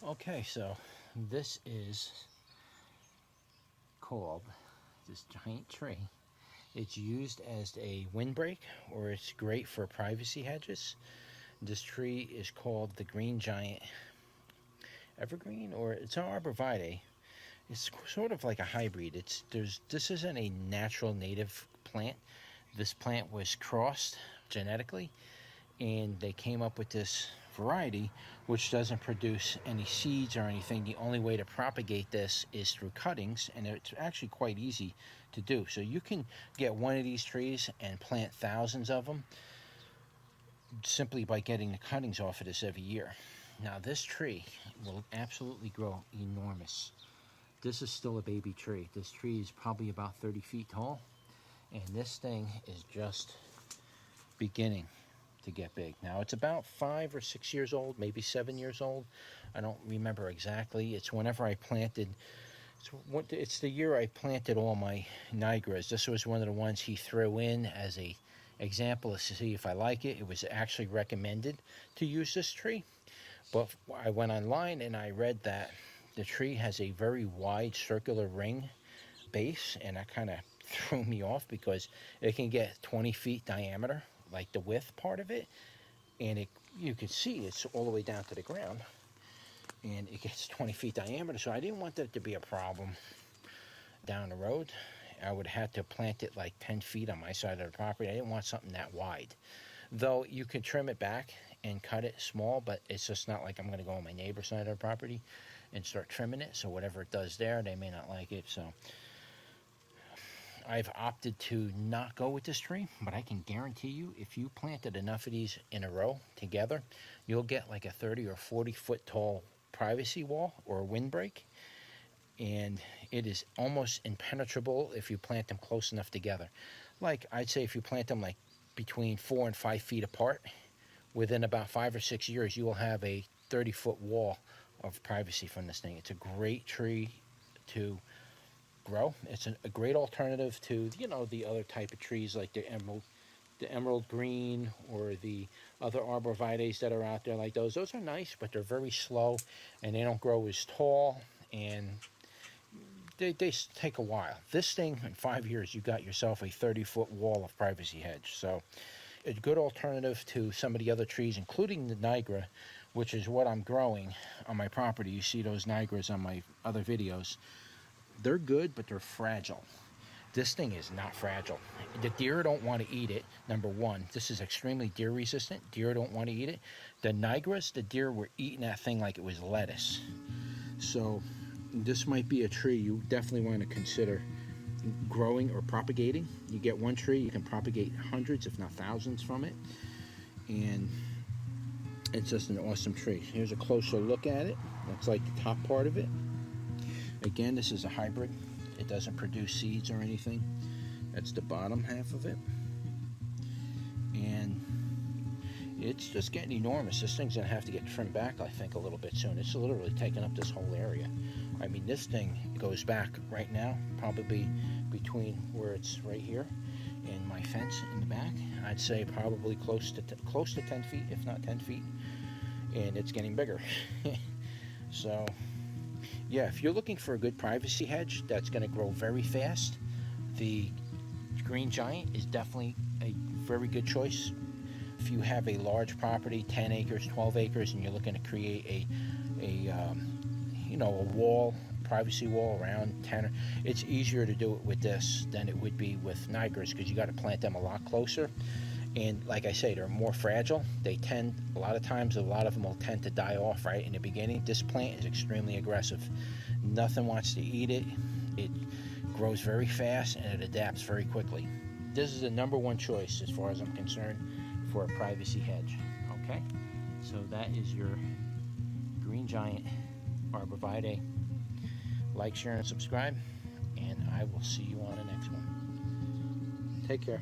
Okay, so this is called this giant tree. It's used as a windbreak, or it's great for privacy hedges. This tree is called the green giant evergreen, or it's an arborvitae. It's sort of like a hybrid. This isn't a natural native plant. This plant was crossed genetically, and they came up with this variety which doesn't produce any seeds or anything. The only way to propagate this is through cuttings, and it's actually quite easy to do. So you can get one of these trees and plant thousands of them simply by getting the cuttings off of this every year. Now this tree will absolutely grow enormous. This is still a baby tree. This tree is probably about 30 feet tall, and this thing is just beginning to get big. Now it's about 5 or 6 years old, maybe 7 years old. I don't remember exactly. It's whenever I planted, it's the year I planted all my nigras. This was one of the ones he threw in as a example to see if I like it. It was actually recommended to use this tree, but I went online and I read that the tree has a very wide circular ring base, and that kind of threw me off because it can get 20 feet diameter, like the width part of it, and you can see it's all the way down to the ground, and it gets 20 feet diameter. So I didn't want that to be a problem down the road. I would have had to plant it like 10 feet on my side of the property. I didn't want something that wide, though you can trim it back and cut it small, but it's just not like I'm going to go on my neighbor's side of the property and start trimming it. So whatever it does there, they may not like it. So I've opted to not go with this tree, but I can guarantee you, if you planted enough of these in a row together, you'll get like a 30 or 40 foot tall privacy wall or a windbreak, and it is almost impenetrable if you plant them close enough together. Like, I'd say if you plant them like between 4 and 5 feet apart, within about 5 or 6 years, you will have a 30-foot wall of privacy from this thing. It's a great tree to grow. It's a great alternative to, the other type of trees like the emerald green, or the other arborvitaes that are out there like those. Those are nice, but they're very slow and they don't grow as tall, and they take a while. This thing, in 5 years, you got yourself a 30-foot wall of privacy hedge. So a good alternative to some of the other trees, including the nigra, which is what I'm growing on my property. You see those nigras on my other videos. They're good, but they're fragile. This thing is not fragile. The deer don't want to eat it, number one. This is extremely deer resistant. Deer don't want to eat it. The nigras, the deer were eating that thing like it was lettuce. So this might be a tree you definitely want to consider growing or propagating. You get one tree, you can propagate hundreds, if not thousands, from it. And it's just an awesome tree. Here's a closer look at it. That's like the top part of it. Again, this is a hybrid. It doesn't produce seeds or anything. That's the bottom half of it. And it's just getting enormous. This thing's gonna have to get trimmed back, I think, a little bit soon. It's literally taking up this whole area. I mean, this thing goes back right now, probably between where it's right here and my fence in the back. I'd say probably close to 10 feet, if not 10 feet. And it's getting bigger. So yeah, if you're looking for a good privacy hedge that's going to grow very fast, the green giant is definitely a very good choice. If you have a large property, 10 acres, 12 acres, and you're looking to create a wall, privacy wall around 10, it's easier to do it with this than it would be with nigras, because you got to plant them a lot closer. And like I say, they're more fragile. A lot of them will tend to die off right in the beginning. This plant is extremely aggressive. Nothing wants to eat it. It grows very fast and it adapts very quickly. This is the #1 choice as far as I'm concerned for a privacy hedge. Okay, so that is your green giant arborvitae. Like, share, and subscribe, and I will see you on the next one. Take care.